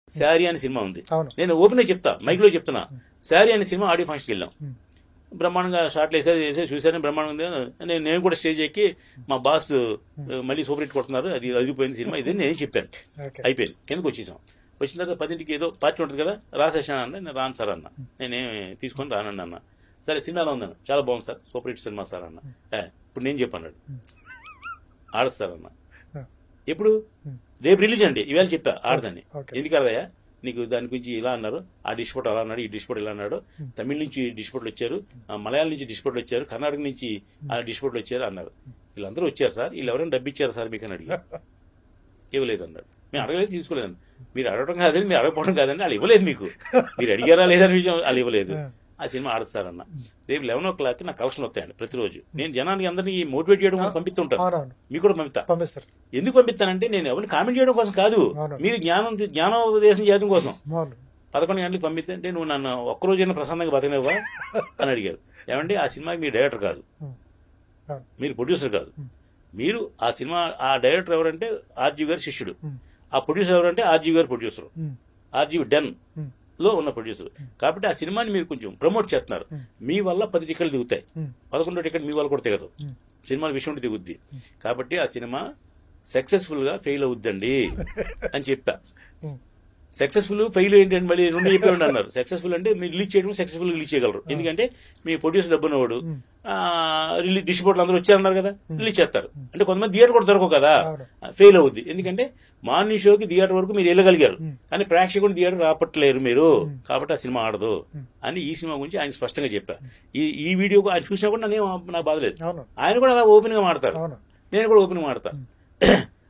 శారీ అనే సినిమా ఉంది. నేను ఓపెన్ గా చెప్తా, మైక్ లో చెప్తున్నా. శారీ అనే సినిమా ఆడియో ఫంక్షన్కి వెళ్ళాం. బ్రహ్మాండంగా షార్ట్లు వేసేది చూసాను, బ్రహ్మాండంగా ఉంది. నేను కూడా స్టేజ్ ఎక్కి మా బాస్ మళ్ళీ సూపర్ హిట్ కొడుతున్నారు, అది అదిపోయింది సినిమా ఇది నేను చెప్పాను. అయిపోయింది, కిందకు వచ్చేసాం. వచ్చిన తర్వాత 10ంటికి ఏదో పార్టీ ఉంటుంది కదా, రాసేసాను అన్న. నేను రాను సార్ అన్న, నేనేమి తీసుకొని రానండి అన్న. సరే సినిమా ఎలా ఉందన్న, చాలా బాగుంది sir, super hit cinema sir అన్న. ఇప్పుడు నేను చెప్పన్నాడు, ఆడదు సార్ అన్న. ఎప్పుడు? రేపు రిలీజ్ అండి, ఇవాళ చెప్పా ఆడదని. ఎందుకు ఆడదయ్యా, నీకు దాని గురించి ఇలా అన్నారు, ఆ డిస్పోర్ట్ అలా అన్నాడు, ఈ డిస్పోర్ట్ ఇలా అన్నాడు, తమిళ నుంచి డిస్పోర్ట్లు వచ్చారు, మలయాళం నుంచి డిస్పోర్ట్లు వచ్చారు, కర్ణాటక నుంచి ఆ డిస్పోర్ట్లు వచ్చారు అన్నారు. వీళ్ళందరూ వచ్చారు సార్, వీళ్ళు ఎవరైనా డబ్బు ఇచ్చారు సార్ మీకు అని అడిగి, ఇవ్వలేదు అన్నాడు. మేము అడగలేదు, తీసుకోలేదండి. మీరు అడగడం కాదని, మీరు అడగపోవడం కాదండి, వాళ్ళు ఇవ్వలేదు మీకు, మీరు అడిగారా లేదని విషయం వాళ్ళు ఇవ్వలేదు. ఆ సినిమా ఆడదు సార్ అన్న. రేపు 11 o'clock నాకు కలెక్షన్ వస్తాయండి ప్రతిరోజు. నేను జనానికి అందరినీ మోటివేట్ చేయడం కోసం పంపిస్తుంటాను, మీకు కూడా పంపిస్తారు. ఎందుకు పంపిస్తానంటే నేను ఎవరిని కామెంట్ చేయడం కోసం కాదు, మీరు జ్ఞానోపదేశం చేయడం కోసం. 11 గంటలకు పంపిస్తే నువ్వు నన్ను ఒక్కరోజైనా ప్రశాంతంగా బతకనివ్వా అని అడిగారు. ఏమంటే ఆ సినిమాకి మీరు డైరెక్టర్ కాదు, మీరు ప్రొడ్యూసర్ కాదు. మీరు ఆ సినిమా, ఆ డైరెక్టర్ ఎవరంటే ఆర్జీవి గారి శిష్యుడు, ఆ ప్రొడ్యూసర్ ఎవరంటే ఆర్జీవి గారి ప్రొడ్యూసర్, ఆర్జీవి డెన్ లో ఉన్న ప్రొడ్యూసర్. కాబట్టి ఆ సినిమాని మీరు కొంచెం ప్రమోట్ చేస్తున్నారు. మీ వల్ల 10 టికెట్లు దిగుతాయి, 11వ టికెట్ మీ వల్ల కూడా దిగదు, సినిమా విషయం ఉంటే దిగుద్ది. కాబట్టి ఆ సినిమా సక్సెస్ఫుల్ గా ఫెయిల్ అవుద్దండి అని చెప్పా. సక్సెస్ఫుల్ ఫెయిల్ ఏంటంటే మళ్ళీ 2 చెప్పేవాడు అన్నారు. సక్సెస్ఫుల్ అంటే మీరు రిలీజ్ చేయడం, సక్సెస్ఫుల్ రిలీజ్ చేయగలరు. ఎందుకంటే మీ ప్రొడ్యూసర్ డబ్బు ఉన్నవాడు, డిస్ట్రిబ్యూటర్లు అందరూ వచ్చారన్నారు కదా, రిలీజ్ చేస్తారు. అంటే కొంతమంది థియేటర్ కూడా దొరకవు కదా, ఫెయిల్ అవుద్ది. ఎందుకంటే మార్నింగ్ షోకి థియేటర్ వరకు మీరు వెళ్ళగలిగారు, కానీ ప్రేక్షకుడు థియేటర్ రాపట్లేరు మీరు, కాబట్టి ఆ సినిమా ఆడదు అని ఈ సినిమా గురించి ఆయన స్పష్టంగా చెప్పారు. ఈ వీడియో ఆయన చూసినా కూడా నాకు బాధ లేదు. ఆయన కూడా అలా ఓపెన్ గా మాడతారు, నేను కూడా ఓపెన్ గా మాడతా.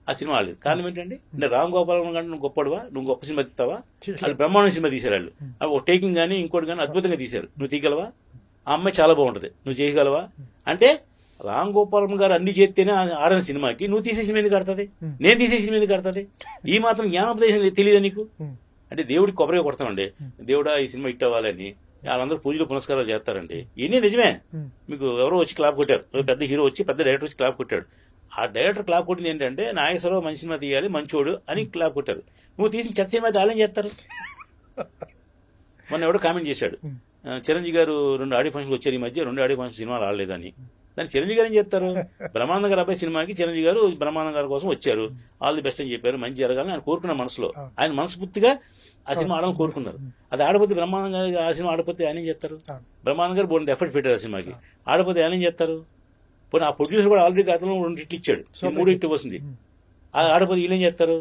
ఆ సినిమా ఆడలేదు. కారణం ఏంటంటే, అంటే రామ్ గోపాల్ కంటే నువ్వు గొప్పడువా, నువ్వు గొప్ప సినిమా తీస్తావా? వాళ్ళు బ్రహ్మాండ సినిమా తీశారు వాళ్ళు, ఒక టేకింగ్ కానీ ఇంకోటి కానీ అద్భుతంగా తీశారు. నువ్వు తీయగలవా? ఆ అమ్మాయి చాలా బాగుంటది, నువ్వు చేయగలవా? అంటే రామ్ గోపాలం గారు అన్ని చేస్తేనే ఆడని సినిమాకి నువ్వు తీసేసిన మీద కడుతుంది, నేను తీసేసిన మీద కడుతుంది. ఈ మాత్రం జ్ఞానోపదేశం తెలియదా నీకు? అంటే దేవుడికి కొబ్బరిగా కొడతామండి, దేవుడా ఈ సినిమా హిట్ అవ్వాలని వాళ్ళందరూ పూజలు పునస్కారాలు చేస్తారండి. ఇవన్నీ నిజమే. మీకు ఎవరో వచ్చి క్లాప్ కొట్టారు, పెద్ద హీరో వచ్చి, పెద్ద డైరెక్టర్ వచ్చి క్లాప్ కొట్టాడు. ఆ డైరెక్టర్ క్లాప్ కొట్టింది ఏంటంటే, నాగేశ్వరరావు మంచి సినిమా తీయాలి, మంచోడు అని క్లాప్ కొట్టారు. నువ్వు తీసిన చెత్త సినిమా ఆలయం చేస్తారు. మొన్న ఎవడో కామెంట్ చేశాడు, చిరంజీవి గారు 2 ఆడియో ఫంక్షన్లు వచ్చారు ఈ మధ్య, 2 ఆడియో ఫంక్షన్ సినిమాలు ఆడలేదని. దాన్ని చిరంజీవి గారు ఏం చేస్తారు? బ్రహ్మానంద గారు అబ్బాయి సినిమాకి చిరంజీవి గారు బ్రహ్మానంద గారి కోసం వచ్చారు, ఆల్ ది బెస్ట్ అని చెప్పారు, మంచి జరగాలని ఆయన కోరుకున్న మనసులో, ఆయన మనస్ఫూర్తిగా ఆ సినిమా ఆడాలని కోరుకున్నారు. అది ఆడపోతే బ్రహ్మానంద గారు ఆ సినిమా ఆడపోతే ఆయన ఏం చేస్తారు? బ్రహ్మానంద గారు బోల్డ్ ఎఫర్ట్ పెట్టారు ఆ సినిమాకి, ఆడపోతే ఆయన ఏం చేస్తారు? పోనీ ఆ ప్రొడ్యూసర్ కూడా ఆల్రెడీ గతంలో 2 హిట్లు ఇచ్చాడు, 3 హిట్ వస్తుంది, ఆడపోతే వీళ్ళేం చేస్తారు?